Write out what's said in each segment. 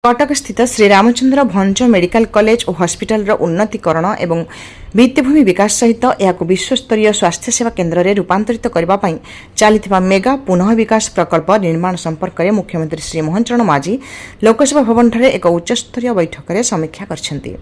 कटक स्थित Shri Ramchandra भंज medical college और hospital उन्नतीकरण एवं भित्तिभूमि विकास सहित यह विश्वस्तरीय स्वास्थ्य सेवा केन्द्र में रूपांतरित करने चली मेगा पुनः विकास प्रकल्प निर्माण संपर्क में मुख्यमंत्री श्री मोहन चरण माझी लोकसभा भवन ठारे एक उच्चस्तरीय बैठक में समीक्षा करछन्ति।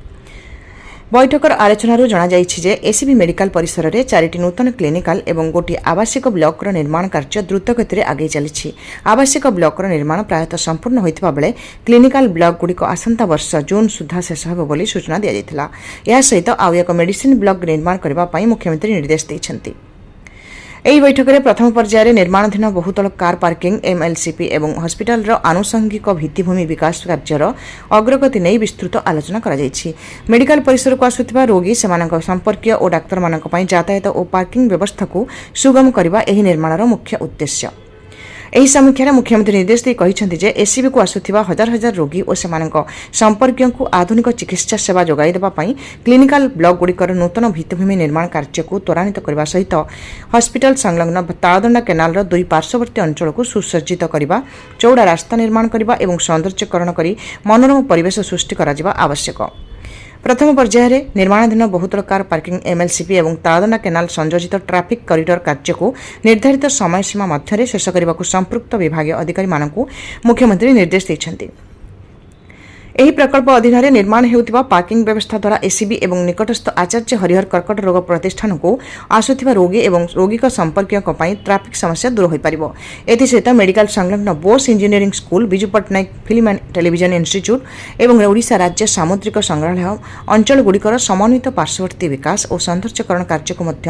बैठकर आलोचनारू जणाଯାଇଛି एसीबी मेडिकल परिसर में 4टी नूतन क्लिनिकाल एवं गोटे आवासिक ब्लॉक निर्माण कार्य द्रुत गति आगे चली। आवासिक ब्लॉक निर्माण प्रायतः संपूर्ण होता बेले क्लिनिकाल ब्लॉक गुड़िक आसंता वर्ष जून सुधा शेष हो बोली सूचना दी जाता। यह सहित आउ एक मेडिसिन ब्लॉक निर्माण करने मुख्यमंत्री निर्देश देते। ଏହି ବୈଠକରେ ପ୍ରଥମ ପର୍ଯ୍ୟାୟରେ ନିର୍ମାଣାଧୀନ ବହୁତଳ କାର ପାର୍କିଂ ଏମ୍ଏଲ୍ସିପି ଏବଂ ହସ୍ପିଟାଲର ଆନୁଷଙ୍ଗିକ ଭିତ୍ତିଭୂମି ବିକାଶ କାର୍ଯ୍ୟର ଅଗ୍ରଗତି ନେଇ ବିସ୍ତୃତ ଆଲୋଚନା କରାଯାଇଛି। ମେଡିକାଲ ପରିସରକୁ ଆସୁଥିବା ରୋଗୀ ସେମାନଙ୍କ ସମ୍ପର୍କୀୟ ଓ ଡାକ୍ତରମାନଙ୍କ ପାଇଁ ଯାତାୟାତ ଓ ପାର୍କିଂ ବ୍ୟବସ୍ଥାକୁ ସୁଗମ କରିବା ଏହି ନିର୍ମାଣର ମୁଖ୍ୟ ଉଦ୍ଦେଶ୍ୟ। ଏହି ସମୀକ୍ଷାରେ ମୁଖ୍ୟମନ୍ତ୍ରୀ ନିର୍ଦ୍ଦେଶ ଦେଇ କହିଛନ୍ତି ଯେ ଏସିବିକୁ ଆସୁଥିବା ହଜାର ହଜାର ରୋଗୀ ଓ ସେମାନଙ୍କ ସମ୍ପର୍କୀୟଙ୍କୁ ଆଧୁନିକ ଚିକିତ୍ସା ସେବା ଯୋଗାଇ ଦେବା ପାଇଁ କ୍ଲିନିକାଲ ବ୍ଲକଗୁଡ଼ିକର ନୂତନ ଭିତ୍ତିଭୂମି ନିର୍ମାଣ କାର୍ଯ୍ୟକୁ ତ୍ୱରାନ୍ୱିତ କରିବା ସହିତ ହସ୍ପିଟାଲ ସଂଲଗ୍ନ ତାଳଦଣ୍ଡା କେନାଲର 2 ପାର୍ଶ୍ୱବର୍ତ୍ତୀ ଅଞ୍ଚଳକୁ ସୁସଜ୍ଜିତ କରିବା, ଚଉଡ଼ା ରାସ୍ତା ନିର୍ମାଣ କରିବା ଏବଂ ସୌନ୍ଦର୍ଯ୍ୟକରଣ କରି ମନୋରମ ପରିବେଶ ସୃଷ୍ଟି କରାଯିବା ଆବଶ୍ୟକ। प्रथम पर्यायर निर्माणाधीन बहुतल कार पार्किंग एमएलसीपी और तालदंडा केनाल संयोजित ट्राफिक कॉरिडोर कार्य को निर्धारित समय सीमा मध्य शेष करने को संपृक्त विभागीय अधिकारी मुख्यमंत्री निर्देश देते। ଏହି ପ୍ରକଳ୍ପ ଅଧୀନରେ ନିର୍ମାଣ ହେଉଥିବା ପାର୍କିଂ ବ୍ୟବସ୍ଥା ଦ୍ୱାରା ଏସିବି ଏବଂ ନିକଟସ୍ଥ ଆଚାର୍ଯ୍ୟ ହରିହର କର୍କଟ ରୋଗ ପ୍ରତିଷ୍ଠାନକୁ ଆସୁଥିବା ରୋଗୀ ଏବଂ ରୋଗୀଙ୍କ ସମ୍ପର୍କୀୟଙ୍କ ପାଇଁ ଟ୍ରାଫିକ୍ ସମସ୍ୟା ଦୂର ହୋଇପାରିବ। ଏଥିସହିତ ମେଡିକାଲ ସଂଲଗ୍ନ Bose engineering school, Biju Pattnaik film and television institute ଏବଂ ଓଡ଼ିଶା ରାଜ୍ୟ ସାମୁଦ୍ରିକ ସଂଗ୍ରହାଳୟ ଅଞ୍ଚଳଗୁଡ଼ିକର ସମନ୍ୱିତ ପାର୍ଶ୍ୱବର୍ତ୍ତୀ ବିକାଶ ଓ ସୌନ୍ଦର୍ଯ୍ୟକରଣ କାର୍ଯ୍ୟକୁ ମଧ୍ୟ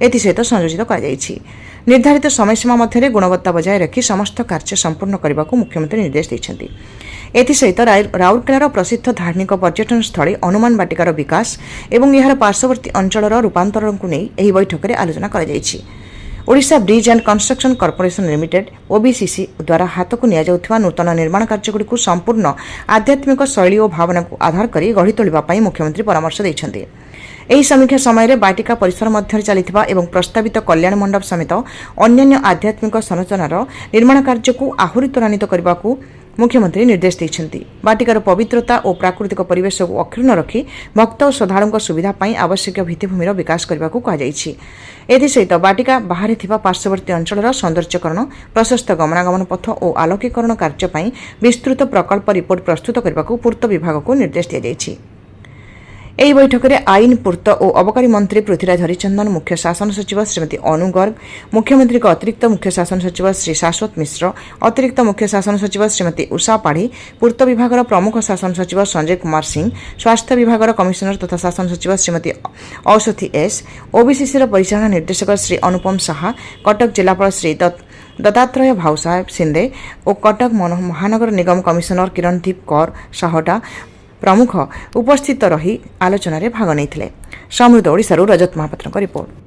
ଏଥିସହିତ ସଂଯୋଜିତ କରାଯାଇଛି। ନିର୍ଦ୍ଧାରିତ ସମୟସୀମା ମଧ୍ୟରେ ଗୁଣବତ୍ତା ବଜାୟ ରଖି ସମସ୍ତ କାର୍ଯ୍ୟ ସମ୍ପୂର୍ଣ୍ଣ କରିବାକୁ ମୁଖ୍ୟମନ୍ତ୍ରୀ ନିର୍ଦ୍ଦେଶ ଦେଇଛନ୍ତି। ଏଥିସହିତ ରାଉରକେଲାର ପ୍ରସିଦ୍ଧ ଧାର୍ମିକ ପର୍ଯ୍ୟଟନ ସ୍ଥଳୀ ହନୁମାନ ବାଟିକାର ବିକାଶ ଏବଂ ଏହାର ପାର୍ଶ୍ୱବର୍ତ୍ତୀ ଅଞ୍ଚଳର ରୂପାନ୍ତରଣକୁ ନେଇ ଏହି ବୈଠକରେ ଆଲୋଚନା କରାଯାଇଛି। Odisha bridge and construction corporation limited OBCC ଦ୍ୱାରା ହାତକୁ ନିଆଯାଉଥିବା ନୂତନ ନିର୍ମାଣ କାର୍ଯ୍ୟଗୁଡ଼ିକୁ ସମ୍ପୂର୍ଣ୍ଣ ଆଧ୍ୟାତ୍ମିକ ଶୈଳୀ ଓ ଭାବନାକୁ ଆଧାର କରି ଗଢ଼ି ତୋଳିବା ପାଇଁ ମୁଖ୍ୟମନ୍ତ୍ରୀ ପରାମର୍ଶ ଦେଇଛନ୍ତି। ଏହି ସମୀକ୍ଷା ସମୟରେ ବାଟିକା ପରିସର ମଧ୍ୟରେ ଚାଲିଥିବା ଏବଂ ପ୍ରସ୍ତାବିତ କଲ୍ୟାଣ ମଣ୍ଡପ ସମେତ ଅନ୍ୟାନ୍ୟ ଆଧ୍ୟାତ୍ମିକ ସଂରଚନାର ନିର୍ମାଣ କାର୍ଯ୍ୟକୁ ଆହୁରି ତ୍ୱରାନ୍ୱିତ କରିବାକୁ मुख्यमंत्री निर्देश देते। बाटिकार पवित्रता और प्राकृतिक परिवेश को अक्षुण्ण रखी भक्त और श्रद्धालुओं सुविधा आवश्यक भित्तिभूमिर विकास करने को एसहित बाटिका बाहर पार्শ্ববর্তী अंचल सौंदर्यकरण, प्रशस्त गमनागमन पथ और आलोकीकरण कार्य विस्तृत प्रकल्प रिपोर्ट प्रस्तुत करने को पूर्त विभाग को निर्देश दी जाएगी। ଏହି ବୈଠକରେ ଆଇନ, ପୂର୍ତ୍ତ ଓ ଅବକାରୀ ମନ୍ତ୍ରୀ ପୃଥ୍ୱୀରାଜ ହରିଚନ୍ଦନ, ମୁଖ୍ୟ ଶାସନ ସଚିବ ଶ୍ରୀମତୀ ଅନୁ ଗର୍ଗ, ମୁଖ୍ୟମନ୍ତ୍ରୀଙ୍କ ଅତିରିକ୍ତ ମୁଖ୍ୟ ଶାସନ ସଚିବ ଶ୍ରୀ ଶାଶ୍ୱତ ମିଶ୍ର, ଅତିରିକ୍ତ ମୁଖ୍ୟ ଶାସନ ସଚିବ ଶ୍ରୀମତୀ ଉଷା ପାଢ଼ୀ, ପୂର୍ତ୍ତ ବିଭାଗର ପ୍ରମୁଖ ଶାସନ ସଚିବ ସଞ୍ଜୟ କୁମାର ସିଂ, ସ୍ୱାସ୍ଥ୍ୟ ବିଭାଗର କମିଶନର ତଥା ଶାସନ ସଚିବ ଶ୍ରୀମତୀ ଔଷଧୀ ଏସ୍, ଓବିସିସିର ପରିଚାଳନା ନିର୍ଦ୍ଦେଶକ ଶ୍ରୀ ଅନୁପମ ଶାହା, କଟକ ଜିଲ୍ଲାପାଳ ଶ୍ରୀ दत्तात्रेय भाऊसाहेब सिंधे और कटक महानगर निगम कमिशनर किरणदीप कौर साहटा प्रमुख उपस्थित रही आलोचन भाग नहीं। समृद्ध ओडिशारू रजत महापात्रଙ୍କ रिपोर्ट।